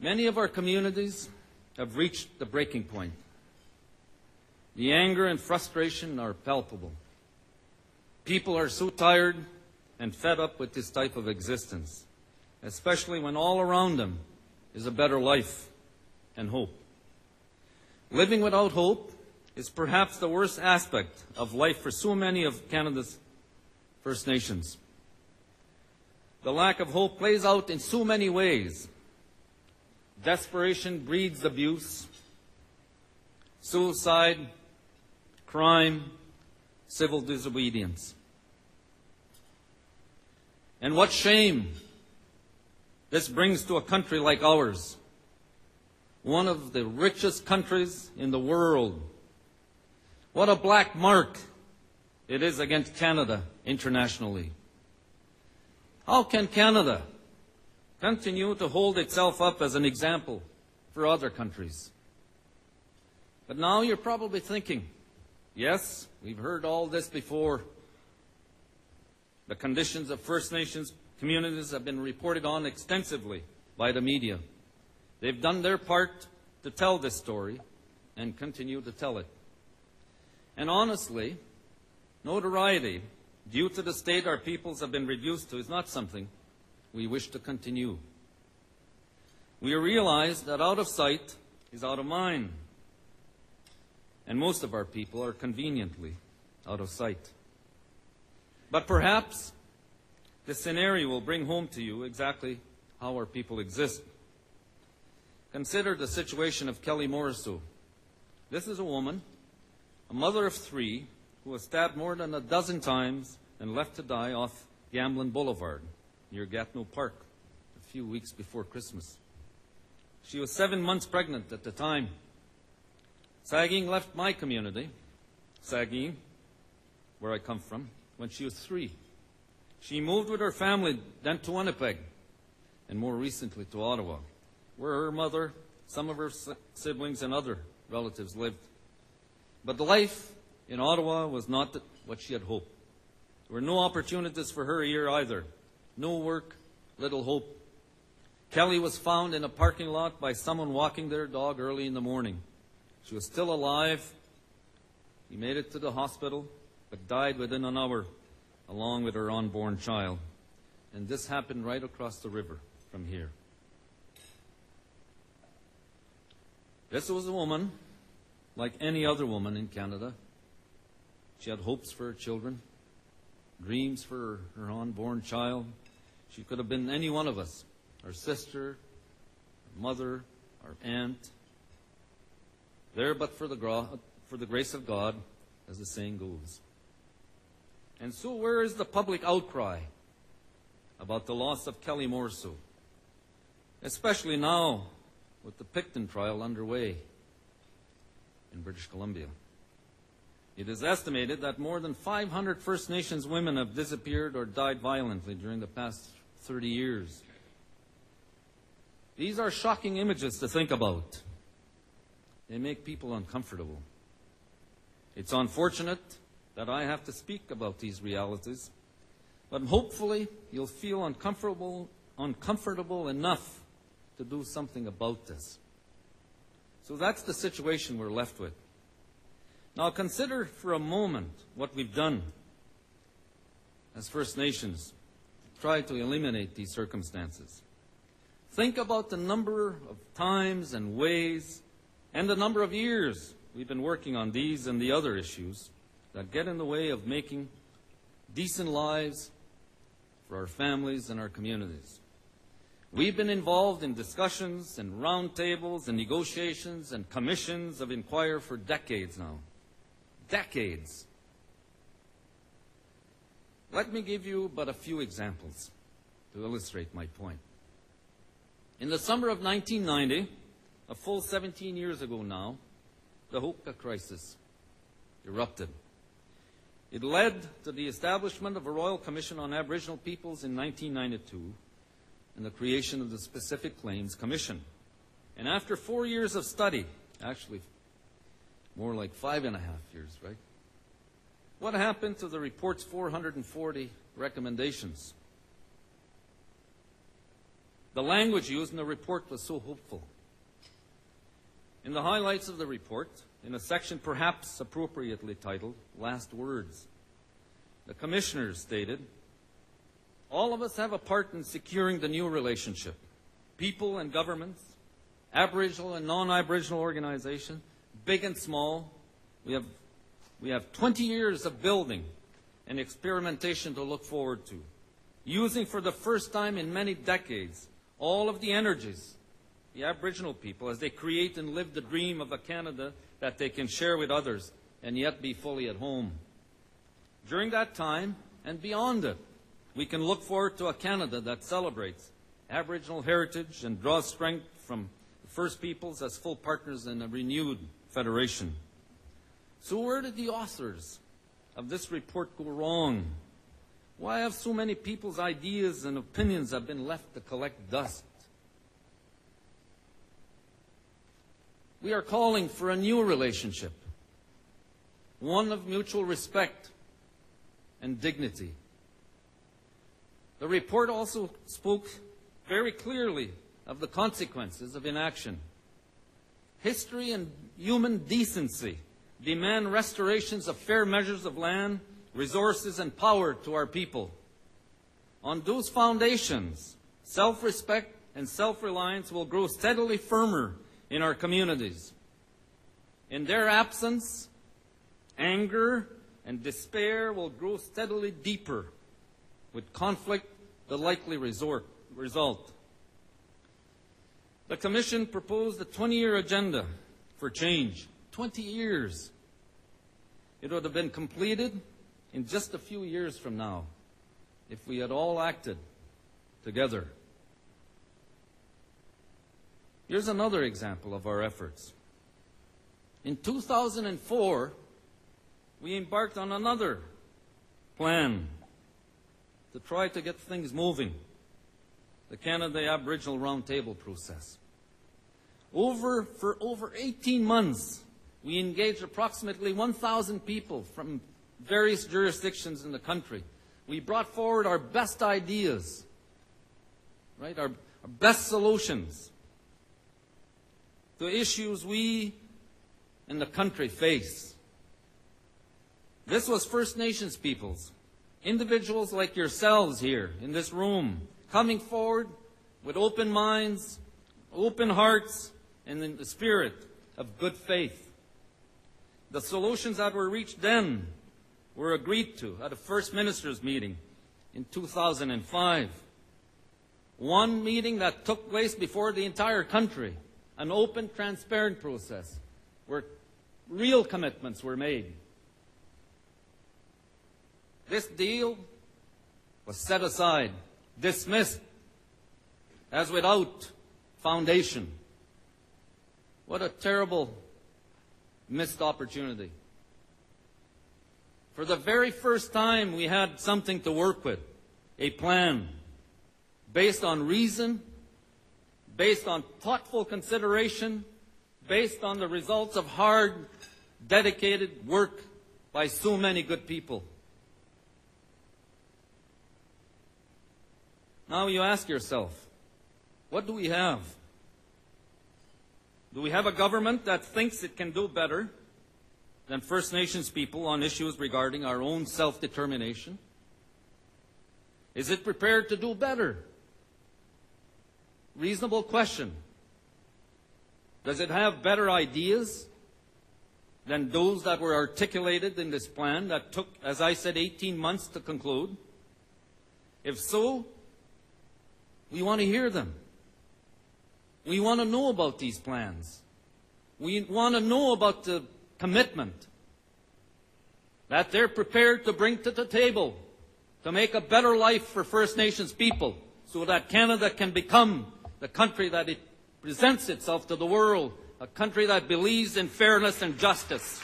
Many of our communities have reached the breaking point. The anger and frustration are palpable. People are so tired and fed up with this type of existence, especially when all around them is a better life and hope. Living without hope is perhaps the worst aspect of life for so many of Canada's First Nations. The lack of hope plays out in so many ways. Desperation breeds abuse, suicide, crime, civil disobedience. And what shame this brings to a country like ours, one of the richest countries in the world. What a black mark it is against Canada internationally. How can Canada continue to hold itself up as an example for other countries? But now you're probably thinking, yes, we've heard all this before. The conditions of First Nations communities have been reported on extensively by the media. They've done their part to tell this story and continue to tell it. And honestly, notoriety due to the state our peoples have been reduced to is not something we wish to continue. We realize that out of sight is out of mind, and most of our people are conveniently out of sight. But perhaps this scenario will bring home to you exactly how our people exist. Consider the situation of Kelly Morrisseau. This is a woman, a mother of 3, who was stabbed more than a dozen times and left to die off Gamblin Boulevard near Gatineau Park a few weeks before Christmas. She was 7 months pregnant at the time. Saging left my community, Saging, where I come from, when she was 3. She moved with her family then to Winnipeg, and more recently to Ottawa, where her mother, some of her siblings, and other relatives lived. But life in Ottawa was not what she had hoped. There were no opportunities for her here either. No work, little hope. Kelly was found in a parking lot by someone walking their dog early in the morning. She was still alive. He made it to the hospital, but died within an hour, along with her unborn child. And this happened right across the river from here. This was a woman like any other woman in Canada. She had hopes for her children, dreams for her unborn child. She could have been any one of us, our sister, our mother, our aunt. There but for the grace of God, as the saying goes. And so where is the public outcry about the loss of Kelly Morrisseau? Especially now with the Picton trial underway in British Columbia. It is estimated that more than 500 First Nations women have disappeared or died violently during the past 30 years. These are shocking images to think about. They make people uncomfortable. It's unfortunate that I have to speak about these realities, but hopefully you'll feel uncomfortable enough to do something about this. So that's the situation we're left with. Now consider for a moment what we've done as First Nations to try to eliminate these circumstances. Think about the number of times and ways and the number of years we've been working on these and the other issues that get in the way of making decent lives for our families and our communities. We've been involved in discussions and roundtables and negotiations and commissions of inquiry for decades now. Decades. Let me give you but a few examples to illustrate my point. In the summer of 1990, a full 17 years ago now, the Hoka crisis erupted. It led to the establishment of a Royal Commission on Aboriginal Peoples in 1992 and the creation of the Specific Claims Commission. And after 4 years of study, actually more like 5.5 years, right? What happened to the report's 440 recommendations? The language used in the report was so hopeful. In the highlights of the report, in a section perhaps appropriately titled Last Words, the commissioners stated, "All of us have a part in securing the new relationship. People and governments, Aboriginal and non-Aboriginal organizations, big and small. We have 20 years of building and experimentation to look forward to, using for the first time in many decades all of the energies, the Aboriginal people, as they create and live the dream of a Canada that they can share with others and yet be fully at home. During that time and beyond it, we can look forward to a Canada that celebrates Aboriginal heritage and draws strength from the First Peoples as full partners in a renewed federation." So where did the authors of this report go wrong? Why have so many people's ideas and opinions have been left to collect dust? We are calling for a new relationship, one of mutual respect and dignity. The report also spoke very clearly of the consequences of inaction. History and human decency demand restorations of fair measures of land, resources, and power to our people. On those foundations, self-respect and self-reliance will grow steadily firmer in our communities. In their absence, anger and despair will grow steadily deeper, with conflict the likely result. The Commission proposed a 20-year agenda for change. 20 years. It would have been completed in just a few years from now if we had all acted together. Here's another example of our efforts. In 2004, we embarked on another plan to try to get things moving, the Canada Aboriginal Roundtable process. For over 18 months, we engaged approximately 1,000 people from various jurisdictions in the country. We brought forward our best ideas, right, our best solutions to issues we in the country face. This was First Nations peoples, individuals like yourselves here in this room, coming forward with open minds, open hearts, and in the spirit of good faith. The solutions that were reached then were agreed to at a First Ministers meeting in 2005. One meeting that took place before the entire country, an open, transparent process where real commitments were made. This deal was set aside, dismissed as without foundation. What a terrible missed opportunity. For the very first time, we had something to work with, a plan based on reason, based on thoughtful consideration, based on the results of hard, dedicated work by so many good people. Now you ask yourself, what do we have? Do we have a government that thinks it can do better than First Nations people on issues regarding our own self-determination? Is it prepared to do better? Reasonable question. Does it have better ideas than those that were articulated in this plan that took, as I said, 18 months to conclude? If so, we want to hear them. We want to know about these plans. We want to know about the commitment that they're prepared to bring to the table to make a better life for First Nations people so that Canada can become the country that it presents itself to the world, a country that believes in fairness and justice.